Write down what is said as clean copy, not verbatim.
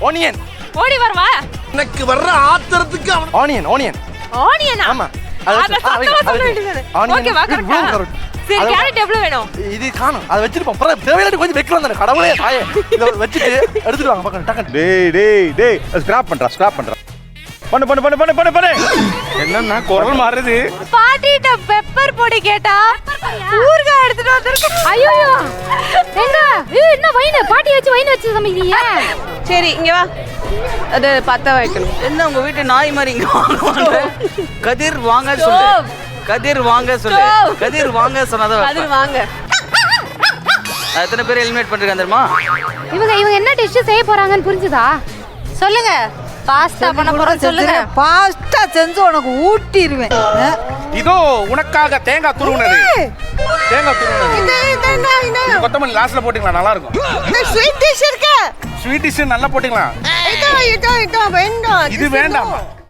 Onion. ஓடி வரவா? எனக்கு வர்ற ஆத்திரத்துக்கு ஆனியன். ஆனியனா? ஆமா. அத சத்தமா சொல்ல வேண்டியது. ஓகேவா, கரெக்ட்டா? சரி, கேரட் எவ்வளவு வேணும்? இது காணும். அத வச்சிருப்போம். அப்புறம் தேவையில்லாட்டி கொஞ்சம் வைக்கலாம் தானே. கடவுளே தாயே. இத வச்சிட்டு எடுத்துட்டு வாங்க பக்கம் டக்கு. டேய் ஸ்கிராப் பண்றா. பண்ணு. என்னன்னா குரல் மாறுது. பாட்டிட்ட பெப்பர் பொடி கேட்டா ஊர்கா எடுத்துட்டு வந்திருக்க. ஐயோ எங்க என்ன வைன் பாட்டி வச்சு சமைக்கிறீங்க? சரி இங்க வா. அது பத்த வைக்கணும். என்ன உங்க வீட்டு நாய் மாதிரி இங்க வாங்க. கதிர் வாங்க சொல்லு. கதிர் வாங்க சொன்னதா. கதிர் வாங்க. எத்தனை பேர் ஹெல்மெட் பண்ணிருக்காங்க தெரியுமா? இவங்க என்ன டிஷ் செய்ய போறாங்கன்னு புரிஞ்சுதா? சொல்லுங்க. பாஸ்தா பண்ண போறோம் சொல்லுங்க. பாஸ்தா செஞ்சு உனக்கு ஊட்டிடுவேன். இதோ உனக்காக தேங்காய் துருவுனது. கொத்தமல்லி லாஸ்ட்ல போட்டுக்கலாம், நல்லா இருக்கும். ஸ்வீட் டிஷ் இருக்கு. ஸ்வீட் டிஷ் நல்லா போட்டுக்கலாம். இதோ வேண்டாம். இது வேண்டாமா?